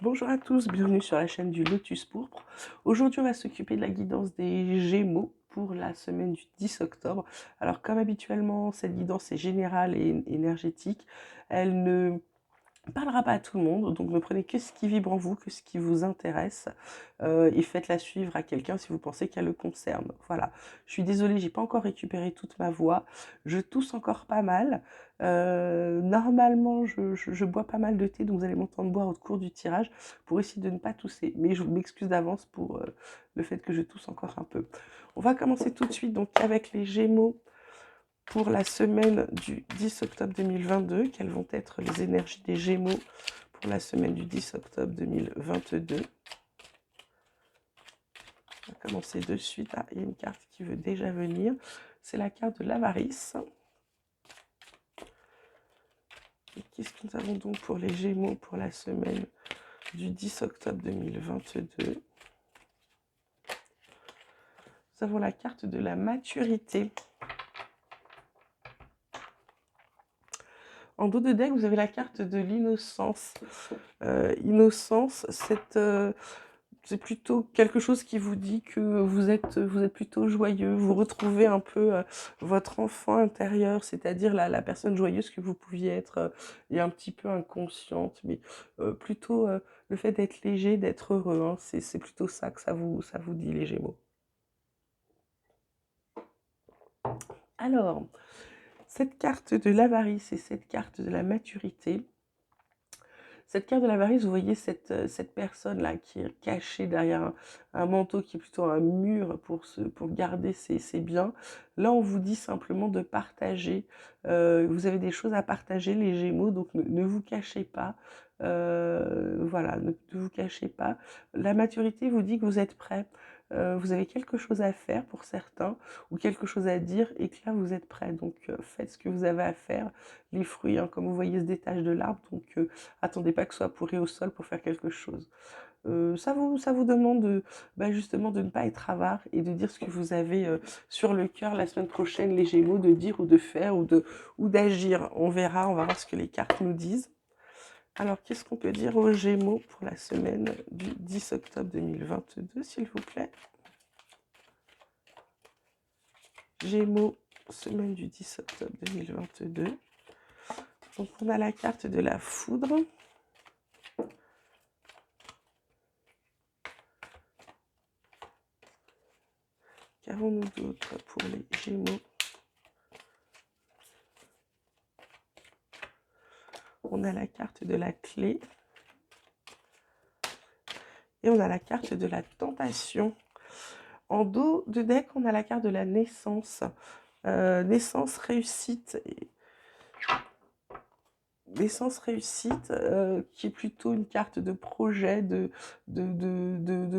Bonjour à tous, bienvenue sur la chaîne du Lotus Pourpre. Aujourd'hui, on va s'occuper de la guidance des Gémeaux pour la semaine du 10 octobre. Alors, comme habituellement, cette guidance est générale et énergétique. Elle ne parlera pas à tout le monde, donc ne prenez que ce qui vibre en vous, que ce qui vous intéresse, et faites-la suivre à quelqu'un si vous pensez qu'elle le concerne. Voilà. Je suis désolée, j'ai pas encore récupéré toute ma voix, je tousse encore pas mal. Normalement, je bois pas mal de thé, donc vous allez m'entendre boire au cours du tirage pour essayer de ne pas tousser. Mais je m'excuse d'avance pour le fait que je tousse encore un peu. On va commencer tout de suite donc avec les Gémeaux pour la semaine du 10 octobre 2022. Quelles vont être les énergies des Gémeaux pour la semaine du 10 octobre 2022? On va commencer de suite. Ah, il y a une carte qui veut déjà venir. C'est la carte de l'avarice. Et qu'est-ce que nous avons donc pour les Gémeaux pour la semaine du 10 octobre 2022? Nous avons la carte de la maturité. En dos de deck, vous avez la carte de l'innocence. Innocence, c'est plutôt quelque chose qui vous dit que vous êtes plutôt joyeux, vous retrouvez un peu votre enfant intérieur, c'est-à-dire la personne joyeuse que vous pouviez être et un petit peu inconsciente, mais plutôt le fait d'être léger, d'être heureux, hein, c'est plutôt ça que ça vous dit, les Gémeaux. Alors, cette carte de l'avarice et cette carte de la maturité. Cette carte de l'avarice, vous voyez cette personne-là qui est cachée derrière un manteau qui est plutôt un mur pour garder ses biens. Là, on vous dit simplement de partager. Vous avez des choses à partager, les Gémeaux, donc ne vous cachez pas. Voilà, ne vous cachez pas. La maturité vous dit que vous êtes prêt. Vous avez quelque chose à faire pour certains ou quelque chose à dire et que là vous êtes prêt. Donc faites ce que vous avez à faire. Les fruits, hein, comme vous voyez, se détachent de l'arbre. Donc attendez pas que ce soit pourri au sol pour faire quelque chose. Ça vous demande justement de ne pas être avare et de dire ce que vous avez sur le cœur la semaine prochaine, les Gémeaux, de dire ou de faire ou d'agir. On verra, on va voir ce que les cartes nous disent. Alors, qu'est-ce qu'on peut dire aux Gémeaux pour la semaine du 10 octobre 2022, s'il vous plaît? Gémeaux, semaine du 10 octobre 2022. Donc, on a la carte de la foudre. Qu'avons-nous d'autre pour les Gémeaux? On a la carte de la clé. Et on a la carte de la tentation. En dos de deck, on a la carte de la naissance. Naissance, réussite. Naissance réussite, qui est plutôt une carte de projet, de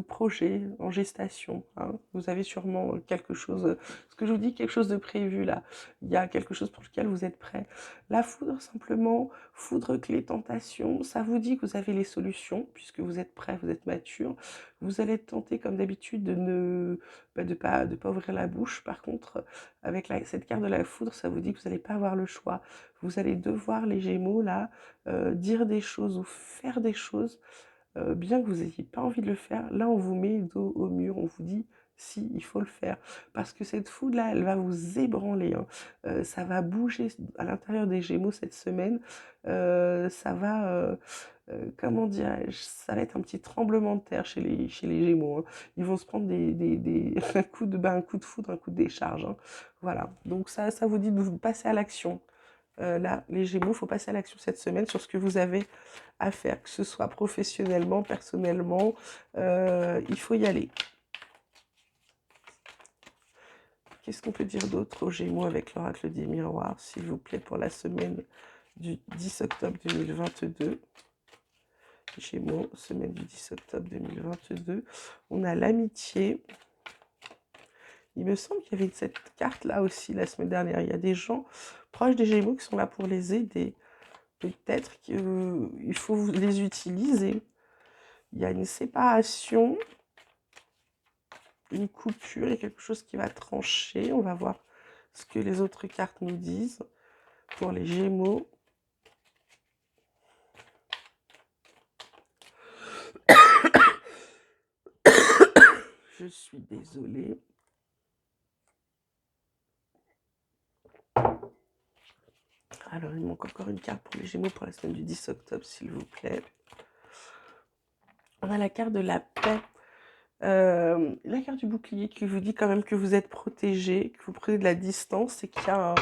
projet en gestation, hein. Vous avez sûrement quelque chose, ce que je vous dis, quelque chose de prévu là. Il y a quelque chose pour lequel vous êtes prêt. La foudre, simplement, foudre, clé, tentation, ça vous dit que vous avez les solutions, puisque vous êtes prêt, vous êtes mature. Vous allez tenter, comme d'habitude, de pas ouvrir la bouche. Par contre, avec cette carte de la foudre, ça vous dit que vous n'allez pas avoir le choix. Vous allez devoir, les Gémeaux, là, dire des choses ou faire des choses, bien que vous n'ayez pas envie de le faire. Là, on vous met dos au mur, on vous dit si, il faut le faire. Parce que cette foudre-là, elle va vous ébranler, hein. Ça va bouger à l'intérieur des Gémeaux cette semaine. Ça va, comment dirais-je, ça va être un petit tremblement de terre chez les Gémeaux, hein. Ils vont se prendre un coup de foudre, un coup de décharge, hein. Voilà, donc ça vous dit de vous passer à l'action. Là, les Gémeaux, il faut passer à l'action cette semaine sur ce que vous avez à faire, que ce soit professionnellement, personnellement, il faut y aller. Qu'est-ce qu'on peut dire d'autre aux Gémeaux avec l'oracle des miroirs, s'il vous plaît, pour la semaine du 10 octobre 2022? Gémeaux, semaine du 10 octobre 2022. On a l'amitié. Il me semble qu'il y avait cette carte-là aussi la semaine dernière. Il y a des gens proches des Gémeaux qui sont là pour les aider. Peut-être qu'il faut les utiliser. Il y a une séparation, une coupure, il y a quelque chose qui va trancher. On va voir ce que les autres cartes nous disent pour les Gémeaux. Je suis désolée. Alors, il manque encore une carte pour les Gémeaux pour la semaine du 10 octobre, s'il vous plaît. On a la carte de la paix. La carte du bouclier qui vous dit quand même que vous êtes protégé, que vous prenez de la distance et qu'il y a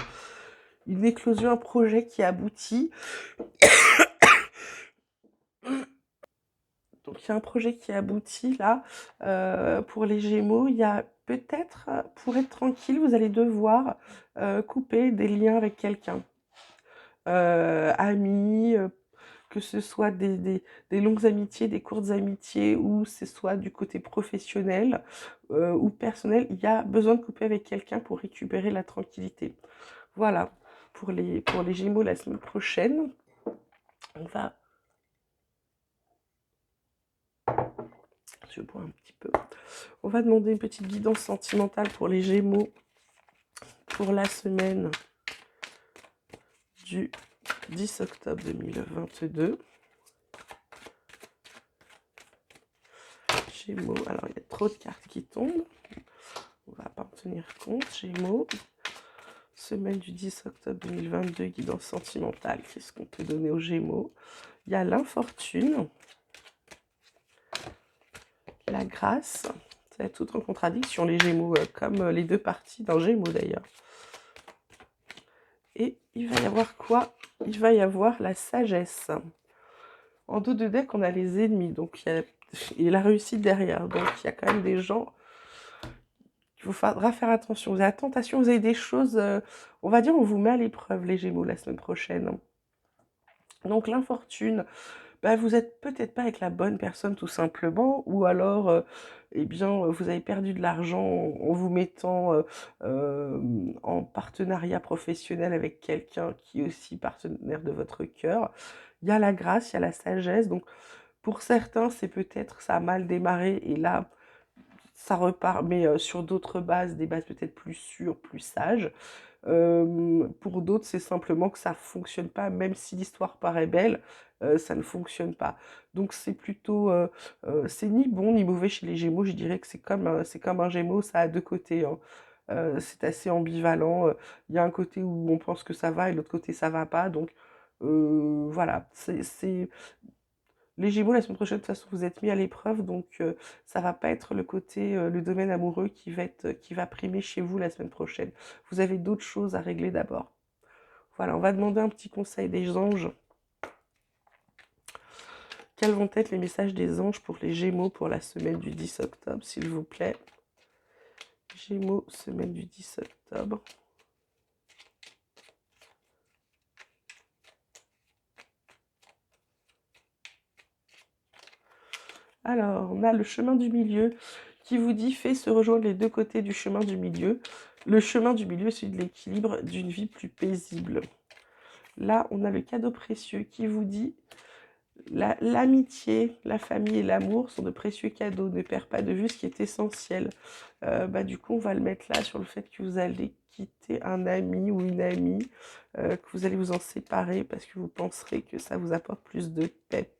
une éclosion, un projet qui aboutit. Donc, il y a un projet qui aboutit là. Pour les Gémeaux, il y a peut-être, pour être tranquille, vous allez devoir couper des liens avec quelqu'un. Amis, que ce soit des longues amitiés, des courtes amitiés, ou ce soit du côté professionnel ou personnel, il y a besoin de couper avec quelqu'un pour récupérer la tranquillité. Voilà, pour les Gémeaux la semaine prochaine, on va... Je bois un petit peu. On va demander une petite guidance sentimentale pour les Gémeaux pour la semaine du 10 octobre 2022. Gémeaux, alors il y a trop de cartes qui tombent. On va pas en tenir compte. Gémeaux, semaine du 10 octobre 2022, guidance sentimentale. Qu'est-ce qu'on peut donner aux Gémeaux? Il y a l'infortune, la grâce. Ça va être tout en contradiction, les Gémeaux, comme les deux parties d'un Gémeaux d'ailleurs. Et il va y avoir quoi? Il va y avoir la sagesse. En dos de deck, on a les ennemis, donc il y a la réussite derrière. Donc il y a quand même des gens... Il vous faudra faire attention. Vous avez la tentation, vous avez des choses... on va dire, on vous met à l'épreuve, les Gémeaux, la semaine prochaine. Donc l'infortune, bah, vous n'êtes peut-être pas avec la bonne personne tout simplement, ou alors, eh bien, vous avez perdu de l'argent en vous mettant en partenariat professionnel avec quelqu'un qui est aussi partenaire de votre cœur. Il y a la grâce, il y a la sagesse, donc pour certains, c'est peut-être ça a mal démarré et là, ça repart, mais sur d'autres bases, des bases peut-être plus sûres, plus sages. Pour d'autres, c'est simplement que ça fonctionne pas, même si l'histoire paraît belle, ça ne fonctionne pas. Donc c'est plutôt, c'est ni bon ni mauvais chez les Gémeaux. Je dirais que c'est comme un Gémeaux, ça a deux côtés, hein. C'est assez ambivalent. Il y a un côté où on pense que ça va et l'autre côté ça va pas. Donc voilà, les Gémeaux, la semaine prochaine, de toute façon, vous êtes mis à l'épreuve, donc ça va pas être le côté, le domaine amoureux qui va primer chez vous la semaine prochaine. Vous avez d'autres choses à régler d'abord. Voilà, on va demander un petit conseil des anges. Quels vont être les messages des anges pour les Gémeaux pour la semaine du 10 octobre, s'il vous plaît? Gémeaux, semaine du 10 octobre. Alors, on a le chemin du milieu qui vous dit « fait se rejoindre les deux côtés du chemin du milieu ». Le chemin du milieu, c'est de l'équilibre d'une vie plus paisible. Là, on a le cadeau précieux qui vous dit « l'amitié, la famille et l'amour sont de précieux cadeaux. Ne perds pas de vue ce qui est essentiel. » Du coup, on va le mettre là sur le fait que vous allez quitter un ami ou une amie, que vous allez vous en séparer parce que vous penserez que ça vous apporte plus de paix.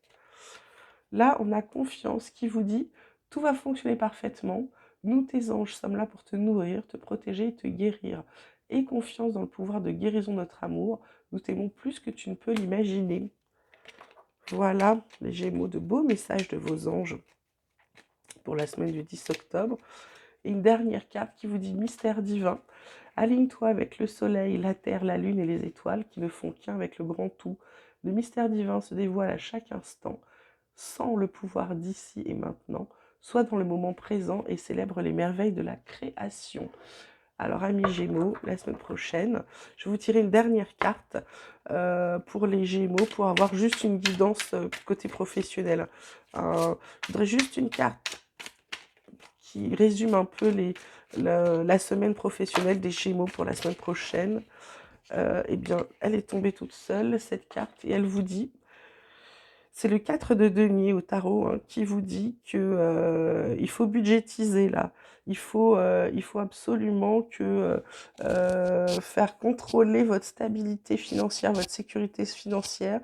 Là, on a confiance qui vous dit « tout va fonctionner parfaitement. Nous, tes anges, sommes là pour te nourrir, te protéger et te guérir. Et confiance dans le pouvoir de guérison de notre amour. Nous t'aimons plus que tu ne peux l'imaginer. » Voilà, les Gémeaux, de beaux messages de vos anges pour la semaine du 10 octobre. Et une dernière carte qui vous dit « mystère divin. Aligne-toi avec le soleil, la terre, la lune et les étoiles qui ne font qu'un avec le grand tout. Le mystère divin se dévoile à chaque instant. Sans le pouvoir d'ici et maintenant, soit dans le moment présent et célèbre les merveilles de la création. » Alors, amis Gémeaux, la semaine prochaine, je vais vous tirer une dernière carte pour les Gémeaux, pour avoir juste une guidance côté professionnel. Je voudrais juste une carte qui résume un peu la semaine professionnelle des Gémeaux pour la semaine prochaine. Eh bien, elle est tombée toute seule, cette carte, et elle vous dit... C'est le 4 de denier au tarot, hein, qui vous dit que il faut budgétiser là. Il faut absolument faire contrôler votre stabilité financière, votre sécurité financière.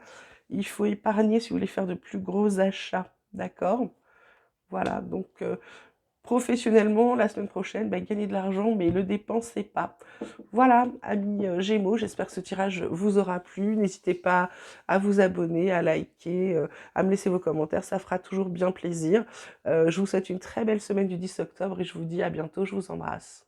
Il faut épargner si vous voulez faire de plus gros achats, d'accord? Voilà, donc professionnellement, la semaine prochaine, bah, gagner de l'argent, mais le dépenser pas. Voilà, amis Gémeaux, j'espère que ce tirage vous aura plu. N'hésitez pas à vous abonner, à liker, à me laisser vos commentaires, ça fera toujours bien plaisir. Je vous souhaite une très belle semaine du 10 octobre et je vous dis à bientôt, je vous embrasse.